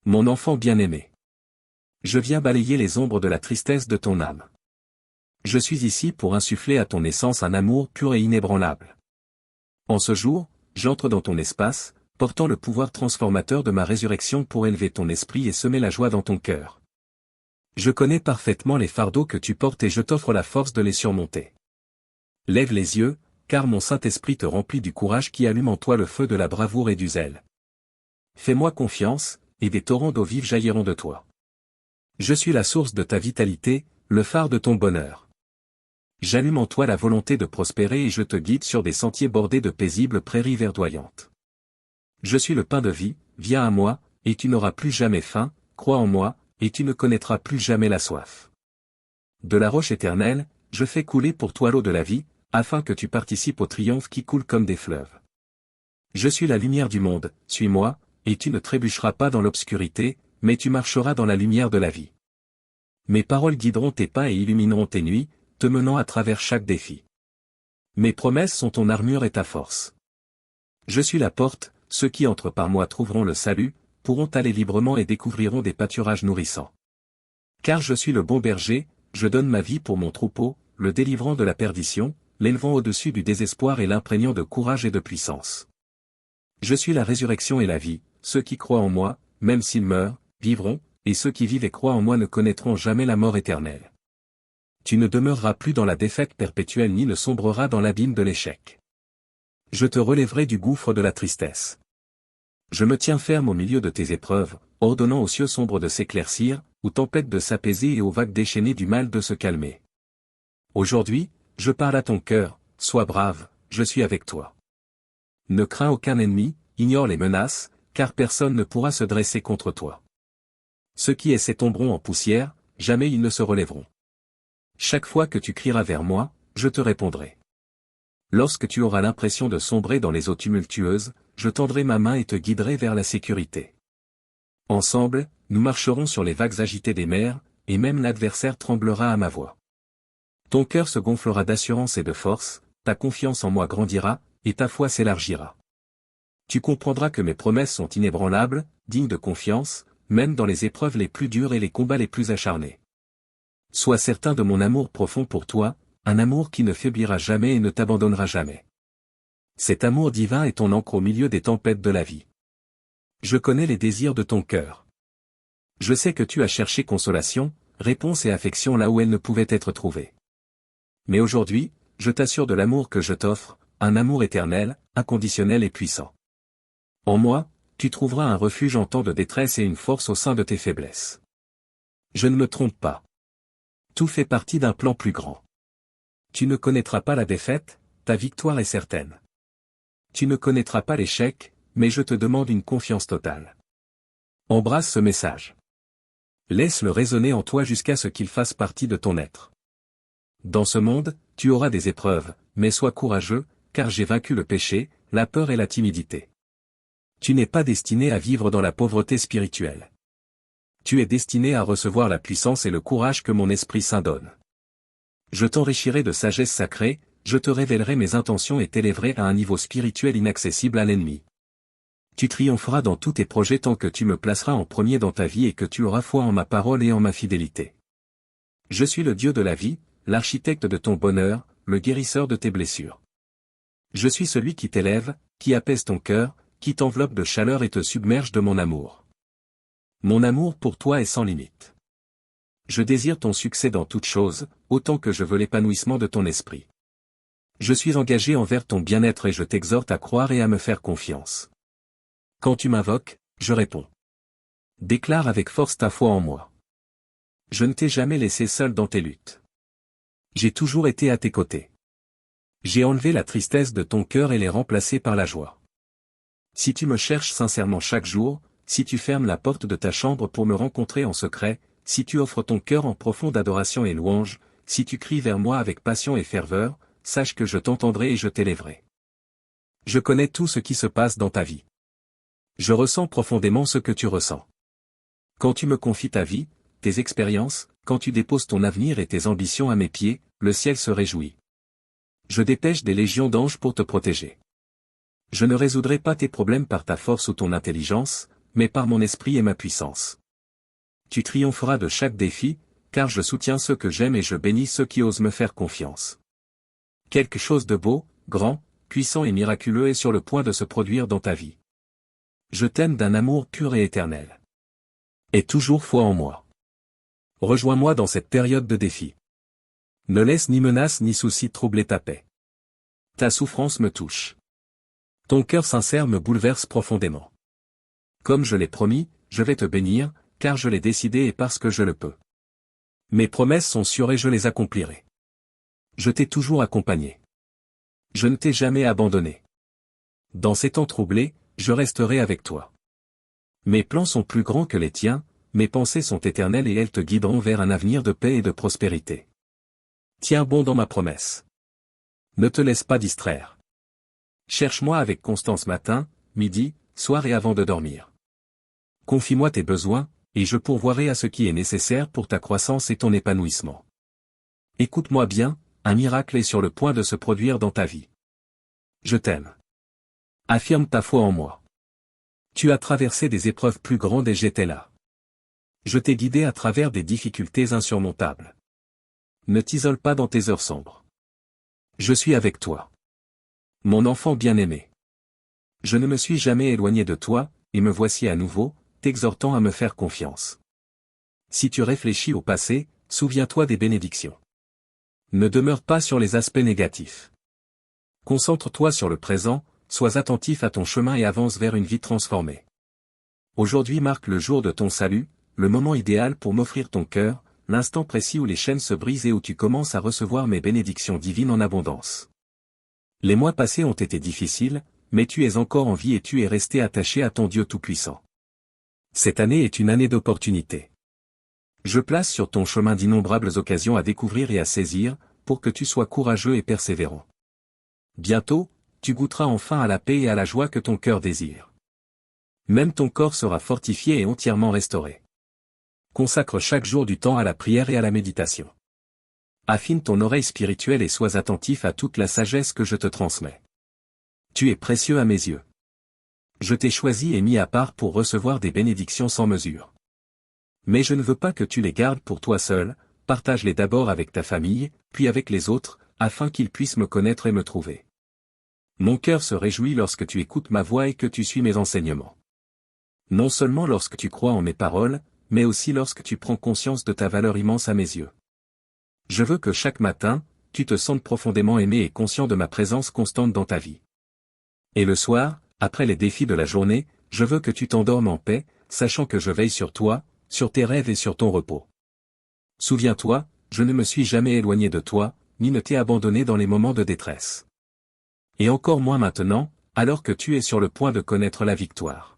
Mon enfant bien-aimé. Je viens balayer les ombres de la tristesse de ton âme. Je suis ici pour insuffler à ton essence un amour pur et inébranlable. En ce jour, j'entre dans ton espace, portant le pouvoir transformateur de ma résurrection pour élever ton esprit et semer la joie dans ton cœur. Je connais parfaitement les fardeaux que tu portes et je t'offre la force de les surmonter. Lève les yeux, car mon Saint-Esprit te remplit du courage qui allume en toi le feu de la bravoure et du zèle. Fais-moi confiance, et des torrents d'eau vive jailliront de toi. Je suis la source de ta vitalité, le phare de ton bonheur. J'allume en toi la volonté de prospérer et je te guide sur des sentiers bordés de paisibles prairies verdoyantes. Je suis le pain de vie, viens à moi, et tu n'auras plus jamais faim, crois en moi, et tu ne connaîtras plus jamais la soif. De la roche éternelle, je fais couler pour toi l'eau de la vie, afin que tu participes au triomphe qui coule comme des fleuves. Je suis la lumière du monde, suis-moi, et tu ne trébucheras pas dans l'obscurité, mais tu marcheras dans la lumière de la vie. Mes paroles guideront tes pas et illumineront tes nuits, te menant à travers chaque défi. Mes promesses sont ton armure et ta force. Je suis la porte, ceux qui entrent par moi trouveront le salut, pourront aller librement et découvriront des pâturages nourrissants. Car je suis le bon berger, je donne ma vie pour mon troupeau, le délivrant de la perdition, l'élevant au-dessus du désespoir et l'imprégnant de courage et de puissance. Je suis la résurrection et la vie, ceux qui croient en moi, même s'ils meurent, vivront, et ceux qui vivent et croient en moi ne connaîtront jamais la mort éternelle. Tu ne demeureras plus dans la défaite perpétuelle ni ne sombreras dans l'abîme de l'échec. Je te relèverai du gouffre de la tristesse. Je me tiens ferme au milieu de tes épreuves, ordonnant aux cieux sombres de s'éclaircir, aux tempêtes de s'apaiser et aux vagues déchaînées du mal de se calmer. Aujourd'hui, je parle à ton cœur, sois brave, je suis avec toi. Ne crains aucun ennemi, ignore les menaces, car personne ne pourra se dresser contre toi. Ceux qui essaient tomberont en poussière, jamais ils ne se relèveront. Chaque fois que tu crieras vers moi, je te répondrai. Lorsque tu auras l'impression de sombrer dans les eaux tumultueuses, je tendrai ma main et te guiderai vers la sécurité. Ensemble, nous marcherons sur les vagues agitées des mers, et même l'adversaire tremblera à ma voix. Ton cœur se gonflera d'assurance et de force, ta confiance en moi grandira, et ta foi s'élargira. Tu comprendras que mes promesses sont inébranlables, dignes de confiance, même dans les épreuves les plus dures et les combats les plus acharnés. Sois certain de mon amour profond pour toi, un amour qui ne faiblira jamais et ne t'abandonnera jamais. Cet amour divin est ton ancre au milieu des tempêtes de la vie. Je connais les désirs de ton cœur. Je sais que tu as cherché consolation, réponse et affection là où elles ne pouvaient être trouvées. Mais aujourd'hui, je t'assure de l'amour que je t'offre, un amour éternel, inconditionnel et puissant. En moi, tu trouveras un refuge en temps de détresse et une force au sein de tes faiblesses. Je ne me trompe pas. Tout fait partie d'un plan plus grand. Tu ne connaîtras pas la défaite, ta victoire est certaine. Tu ne connaîtras pas l'échec, mais je te demande une confiance totale. Embrasse ce message. Laisse-le résonner en toi jusqu'à ce qu'il fasse partie de ton être. Dans ce monde, tu auras des épreuves, mais sois courageux, car j'ai vaincu le péché, la peur et la timidité. Tu n'es pas destiné à vivre dans la pauvreté spirituelle. Tu es destiné à recevoir la puissance et le courage que mon Esprit Saint donne. Je t'enrichirai de sagesse sacrée, je te révélerai mes intentions et t'élèverai à un niveau spirituel inaccessible à l'ennemi. Tu triompheras dans tous tes projets tant que tu me placeras en premier dans ta vie et que tu auras foi en ma parole et en ma fidélité. Je suis le Dieu de la vie, l'architecte de ton bonheur, le guérisseur de tes blessures. Je suis celui qui t'élève, qui apaise ton cœur, qui t'enveloppe de chaleur et te submerge de mon amour. Mon amour pour toi est sans limite. Je désire ton succès dans toutes choses, autant que je veux l'épanouissement de ton esprit. Je suis engagé envers ton bien-être et je t'exhorte à croire et à me faire confiance. Quand tu m'invoques, je réponds. Déclare avec force ta foi en moi. Je ne t'ai jamais laissé seul dans tes luttes. J'ai toujours été à tes côtés. J'ai enlevé la tristesse de ton cœur et l'ai remplacée par la joie. Si tu me cherches sincèrement chaque jour, si tu fermes la porte de ta chambre pour me rencontrer en secret, si tu offres ton cœur en profonde adoration et louange, si tu cries vers moi avec passion et ferveur, sache que je t'entendrai et je t'élèverai. Je connais tout ce qui se passe dans ta vie. Je ressens profondément ce que tu ressens. Quand tu me confies ta vie, tes expériences, quand tu déposes ton avenir et tes ambitions à mes pieds, le ciel se réjouit. Je dépêche des légions d'anges pour te protéger. Je ne résoudrai pas tes problèmes par ta force ou ton intelligence, mais par mon esprit et ma puissance. Tu triompheras de chaque défi, car je soutiens ceux que j'aime et je bénis ceux qui osent me faire confiance. Quelque chose de beau, grand, puissant et miraculeux est sur le point de se produire dans ta vie. Je t'aime d'un amour pur et éternel. Aie toujours foi en moi. Rejoins-moi dans cette période de défi. Ne laisse ni menace ni souci troubler ta paix. Ta souffrance me touche. Ton cœur sincère me bouleverse profondément. Comme je l'ai promis, je vais te bénir, car je l'ai décidé et parce que je le peux. Mes promesses sont sûres et je les accomplirai. Je t'ai toujours accompagné. Je ne t'ai jamais abandonné. Dans ces temps troublés, je resterai avec toi. Mes plans sont plus grands que les tiens, mes pensées sont éternelles et elles te guideront vers un avenir de paix et de prospérité. Tiens bon dans ma promesse. Ne te laisse pas distraire. Cherche-moi avec constance matin, midi, soir et avant de dormir. Confie-moi tes besoins, et je pourvoirai à ce qui est nécessaire pour ta croissance et ton épanouissement. Écoute-moi bien, un miracle est sur le point de se produire dans ta vie. Je t'aime. Affirme ta foi en moi. Tu as traversé des épreuves plus grandes et j'étais là. Je t'ai guidé à travers des difficultés insurmontables. Ne t'isole pas dans tes heures sombres. Je suis avec toi. Mon enfant bien-aimé. Je ne me suis jamais éloigné de toi, et me voici à nouveau, t'exhortant à me faire confiance. Si tu réfléchis au passé, souviens-toi des bénédictions. Ne demeure pas sur les aspects négatifs. Concentre-toi sur le présent, sois attentif à ton chemin et avance vers une vie transformée. Aujourd'hui marque le jour de ton salut, le moment idéal pour m'offrir ton cœur, l'instant précis où les chaînes se brisent et où tu commences à recevoir mes bénédictions divines en abondance. Les mois passés ont été difficiles, mais tu es encore en vie et tu es resté attaché à ton Dieu Tout-Puissant. Cette année est une année d'opportunités. Je place sur ton chemin d'innombrables occasions à découvrir et à saisir, pour que tu sois courageux et persévérant. Bientôt, tu goûteras enfin à la paix et à la joie que ton cœur désire. Même ton corps sera fortifié et entièrement restauré. Consacre chaque jour du temps à la prière et à la méditation. Affine ton oreille spirituelle et sois attentif à toute la sagesse que je te transmets. Tu es précieux à mes yeux. Je t'ai choisi et mis à part pour recevoir des bénédictions sans mesure. Mais je ne veux pas que tu les gardes pour toi seul, partage-les d'abord avec ta famille, puis avec les autres, afin qu'ils puissent me connaître et me trouver. Mon cœur se réjouit lorsque tu écoutes ma voix et que tu suis mes enseignements. Non seulement lorsque tu crois en mes paroles, mais aussi lorsque tu prends conscience de ta valeur immense à mes yeux. Je veux que chaque matin, tu te sentes profondément aimé et conscient de ma présence constante dans ta vie. Et le soir, après les défis de la journée, je veux que tu t'endormes en paix, sachant que je veille sur toi, sur tes rêves et sur ton repos. Souviens-toi, je ne me suis jamais éloigné de toi, ni ne t'ai abandonné dans les moments de détresse. Et encore moins maintenant, alors que tu es sur le point de connaître la victoire.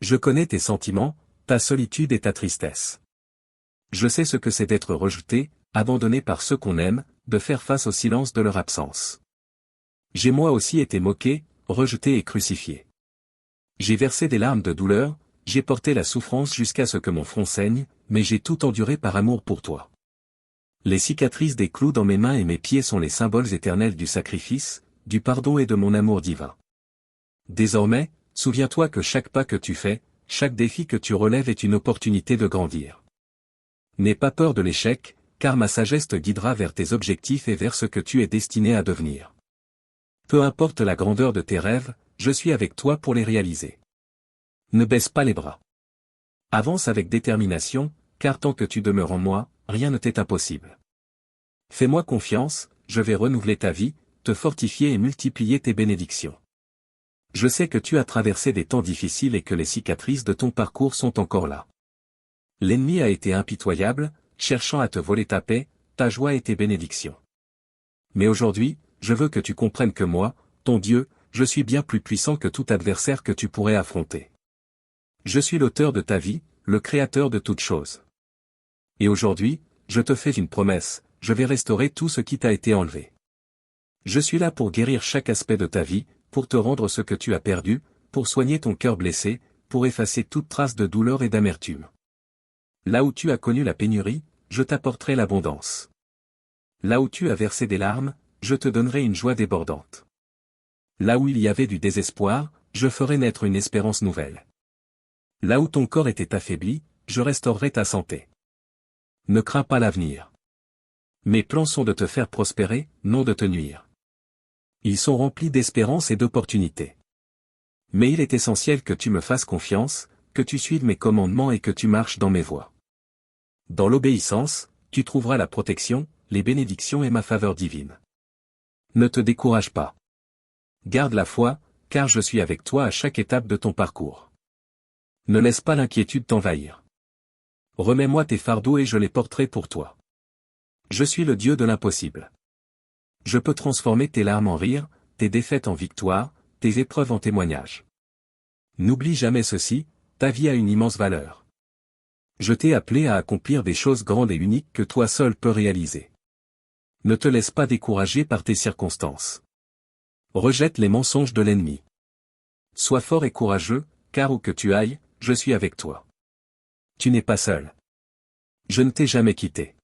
Je connais tes sentiments, ta solitude et ta tristesse. Je sais ce que c'est d'être rejeté, abandonné par ceux qu'on aime, de faire face au silence de leur absence. J'ai moi aussi été moqué, rejeté et crucifié. J'ai versé des larmes de douleur, j'ai porté la souffrance jusqu'à ce que mon front saigne, mais j'ai tout enduré par amour pour toi. Les cicatrices des clous dans mes mains et mes pieds sont les symboles éternels du sacrifice, du pardon et de mon amour divin. Désormais, souviens-toi que chaque pas que tu fais, chaque défi que tu relèves est une opportunité de grandir. N'aie pas peur de l'échec, car ma sagesse te guidera vers tes objectifs et vers ce que tu es destiné à devenir. Peu importe la grandeur de tes rêves, je suis avec toi pour les réaliser. Ne baisse pas les bras. Avance avec détermination, car tant que tu demeures en moi, rien ne t'est impossible. Fais-moi confiance, je vais renouveler ta vie, te fortifier et multiplier tes bénédictions. Je sais que tu as traversé des temps difficiles et que les cicatrices de ton parcours sont encore là. L'ennemi a été impitoyable, cherchant à te voler ta paix, ta joie et tes bénédictions. Mais aujourd'hui, je veux que tu comprennes que moi, ton Dieu, je suis bien plus puissant que tout adversaire que tu pourrais affronter. Je suis l'auteur de ta vie, le créateur de toutes choses. Et aujourd'hui, je te fais une promesse, je vais restaurer tout ce qui t'a été enlevé. Je suis là pour guérir chaque aspect de ta vie, pour te rendre ce que tu as perdu, pour soigner ton cœur blessé, pour effacer toute trace de douleur et d'amertume. Là où tu as connu la pénurie, je t'apporterai l'abondance. Là où tu as versé des larmes, je te donnerai une joie débordante. Là où il y avait du désespoir, je ferai naître une espérance nouvelle. Là où ton corps était affaibli, je restaurerai ta santé. Ne crains pas l'avenir. Mes plans sont de te faire prospérer, non de te nuire. Ils sont remplis d'espérance et d'opportunités. Mais il est essentiel que tu me fasses confiance, que tu suives mes commandements et que tu marches dans mes voies. Dans l'obéissance, tu trouveras la protection, les bénédictions et ma faveur divine. Ne te décourage pas. Garde la foi, car je suis avec toi à chaque étape de ton parcours. Ne laisse pas l'inquiétude t'envahir. Remets-moi tes fardeaux et je les porterai pour toi. Je suis le Dieu de l'impossible. Je peux transformer tes larmes en rire, tes défaites en victoire, tes épreuves en témoignages. N'oublie jamais ceci, ta vie a une immense valeur. Je t'ai appelé à accomplir des choses grandes et uniques que toi seul peux réaliser. Ne te laisse pas décourager par tes circonstances. Rejette les mensonges de l'ennemi. Sois fort et courageux, car où que tu ailles, je suis avec toi. Tu n'es pas seul. Je ne t'ai jamais quitté.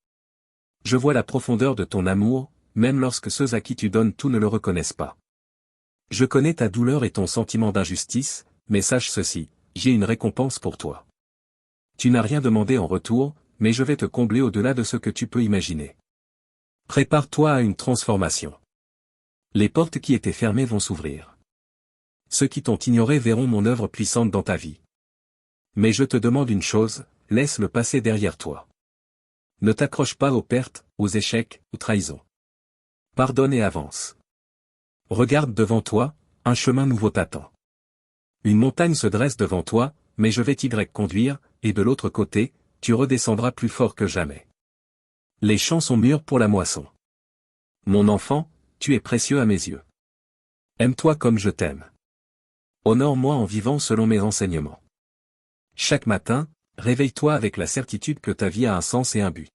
Je vois la profondeur de ton amour, même lorsque ceux à qui tu donnes tout ne le reconnaissent pas. Je connais ta douleur et ton sentiment d'injustice, mais sache ceci, j'ai une récompense pour toi. Tu n'as rien demandé en retour, mais je vais te combler au-delà de ce que tu peux imaginer. Prépare-toi à une transformation. Les portes qui étaient fermées vont s'ouvrir. Ceux qui t'ont ignoré verront mon œuvre puissante dans ta vie. Mais je te demande une chose, laisse le passé derrière toi. Ne t'accroche pas aux pertes, aux échecs, aux trahisons. Pardonne et avance. Regarde devant toi, un chemin nouveau t'attend. Une montagne se dresse devant toi, mais je vais t'y conduire, et de l'autre côté, tu redescendras plus fort que jamais. Les champs sont mûrs pour la moisson. Mon enfant, tu es précieux à mes yeux. Aime-toi comme je t'aime. Honore-moi en vivant selon mes enseignements. Chaque matin, réveille-toi avec la certitude que ta vie a un sens et un but.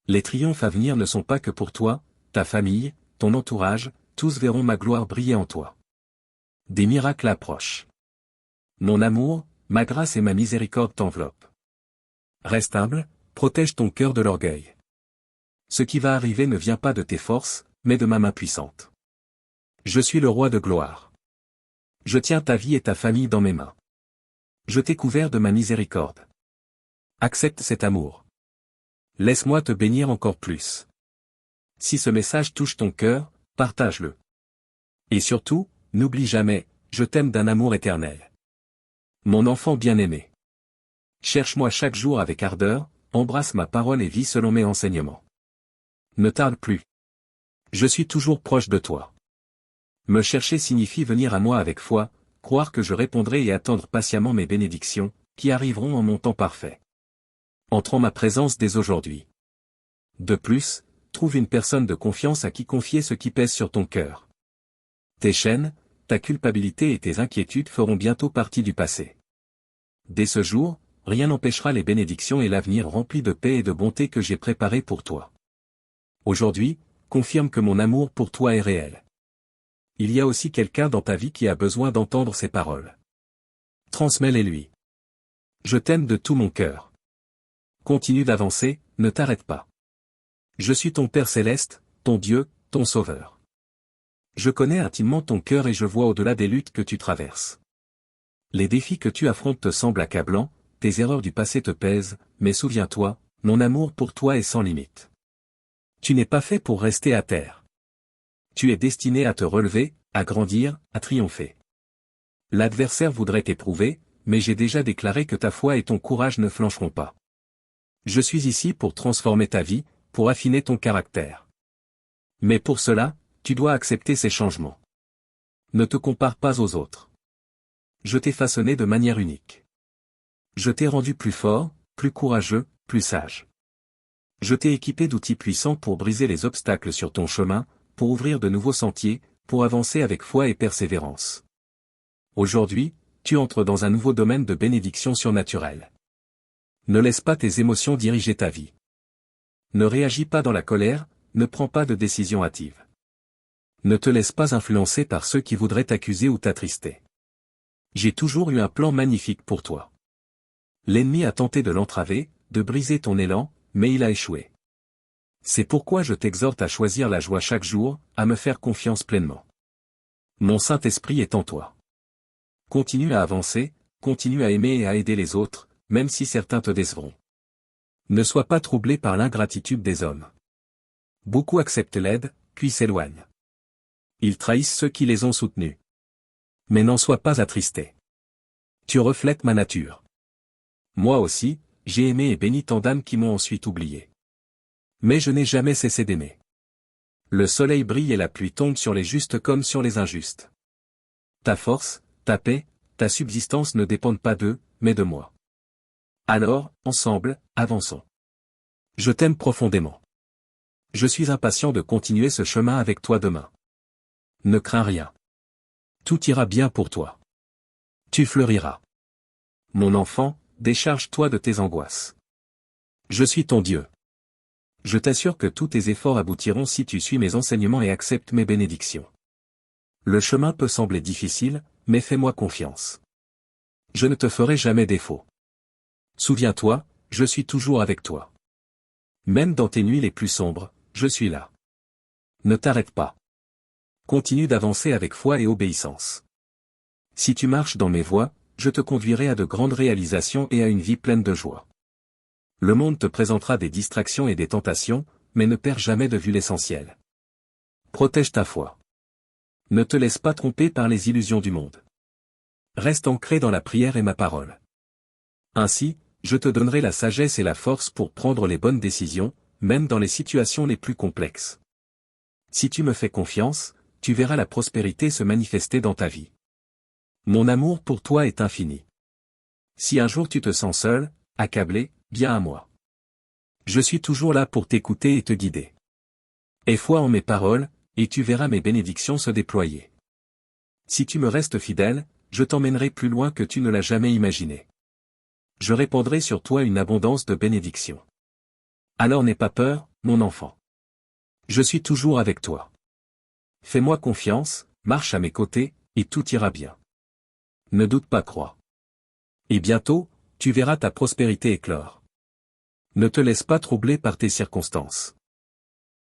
Les triomphes à venir ne sont pas que pour toi, ta famille, ton entourage, tous verront ma gloire briller en toi. Des miracles approchent. Mon amour, ma grâce et ma miséricorde t'enveloppent. Reste humble, protège ton cœur de l'orgueil. Ce qui va arriver ne vient pas de tes forces, mais de ma main puissante. Je suis le roi de gloire. Je tiens ta vie et ta famille dans mes mains. Je t'ai couvert de ma miséricorde. Accepte cet amour. Laisse-moi te bénir encore plus. Si ce message touche ton cœur, partage-le. Et surtout, n'oublie jamais, je t'aime d'un amour éternel. Mon enfant bien-aimé. Cherche-moi chaque jour avec ardeur, embrasse ma parole et vis selon mes enseignements. Ne tarde plus. Je suis toujours proche de toi. Me chercher signifie venir à moi avec foi, croire que je répondrai et attendre patiemment mes bénédictions, qui arriveront en mon temps parfait. Entre en ma présence dès aujourd'hui. De plus, trouve une personne de confiance à qui confier ce qui pèse sur ton cœur. Tes chaînes, ta culpabilité et tes inquiétudes feront bientôt partie du passé. Dès ce jour, rien n'empêchera les bénédictions et l'avenir rempli de paix et de bonté que j'ai préparé pour toi. Aujourd'hui, confirme que mon amour pour toi est réel. Il y a aussi quelqu'un dans ta vie qui a besoin d'entendre ces paroles. Transmets-les-lui. Je t'aime de tout mon cœur. Continue d'avancer, ne t'arrête pas. Je suis ton Père céleste, ton Dieu, ton Sauveur. Je connais intimement ton cœur et je vois au-delà des luttes que tu traverses. Les défis que tu affrontes te semblent accablants, tes erreurs du passé te pèsent, mais souviens-toi, mon amour pour toi est sans limite. Tu n'es pas fait pour rester à terre. Tu es destiné à te relever, à grandir, à triompher. L'adversaire voudrait t'éprouver, mais j'ai déjà déclaré que ta foi et ton courage ne flancheront pas. Je suis ici pour transformer ta vie, pour affiner ton caractère. Mais pour cela, tu dois accepter ces changements. Ne te compare pas aux autres. Je t'ai façonné de manière unique. Je t'ai rendu plus fort, plus courageux, plus sage. Je t'ai équipé d'outils puissants pour briser les obstacles sur ton chemin, pour ouvrir de nouveaux sentiers, pour avancer avec foi et persévérance. Aujourd'hui, tu entres dans un nouveau domaine de bénédiction surnaturelle. Ne laisse pas tes émotions diriger ta vie. Ne réagis pas dans la colère, ne prends pas de décision hâtive. Ne te laisse pas influencer par ceux qui voudraient t'accuser ou t'attrister. J'ai toujours eu un plan magnifique pour toi. L'ennemi a tenté de l'entraver, de briser ton élan, mais il a échoué. C'est pourquoi je t'exhorte à choisir la joie chaque jour, à me faire confiance pleinement. Mon Saint-Esprit est en toi. Continue à avancer, continue à aimer et à aider les autres, même si certains te décevront. Ne sois pas troublé par l'ingratitude des hommes. Beaucoup acceptent l'aide, puis s'éloignent. Ils trahissent ceux qui les ont soutenus. Mais n'en sois pas attristé. Tu reflètes ma nature. Moi aussi, j'ai aimé et béni tant d'âmes qui m'ont ensuite oublié. Mais je n'ai jamais cessé d'aimer. Le soleil brille et la pluie tombe sur les justes comme sur les injustes. Ta force, ta paix, ta subsistance ne dépendent pas d'eux, mais de moi. Alors, ensemble, avançons. Je t'aime profondément. Je suis impatient de continuer ce chemin avec toi demain. Ne crains rien. Tout ira bien pour toi. Tu fleuriras. Mon enfant, décharge-toi de tes angoisses. Je suis ton Dieu. Je t'assure que tous tes efforts aboutiront si tu suis mes enseignements et acceptes mes bénédictions. Le chemin peut sembler difficile, mais fais-moi confiance. Je ne te ferai jamais défaut. Souviens-toi, je suis toujours avec toi. Même dans tes nuits les plus sombres, je suis là. Ne t'arrête pas. Continue d'avancer avec foi et obéissance. Si tu marches dans mes voies, je te conduirai à de grandes réalisations et à une vie pleine de joie. Le monde te présentera des distractions et des tentations, mais ne perds jamais de vue l'essentiel. Protège ta foi. Ne te laisse pas tromper par les illusions du monde. Reste ancré dans la prière et ma parole. Ainsi, je te donnerai la sagesse et la force pour prendre les bonnes décisions, même dans les situations les plus complexes. Si tu me fais confiance, tu verras la prospérité se manifester dans ta vie. Mon amour pour toi est infini. Si un jour tu te sens seul, accablé, viens à moi. Je suis toujours là pour t'écouter et te guider. Aie foi en mes paroles, et tu verras mes bénédictions se déployer. Si tu me restes fidèle, je t'emmènerai plus loin que tu ne l'as jamais imaginé. Je répandrai sur toi une abondance de bénédictions. Alors n'aie pas peur, mon enfant. Je suis toujours avec toi. Fais-moi confiance, marche à mes côtés, et tout ira bien. Ne doute pas, crois. Et bientôt, tu verras ta prospérité éclore. Ne te laisse pas troubler par tes circonstances.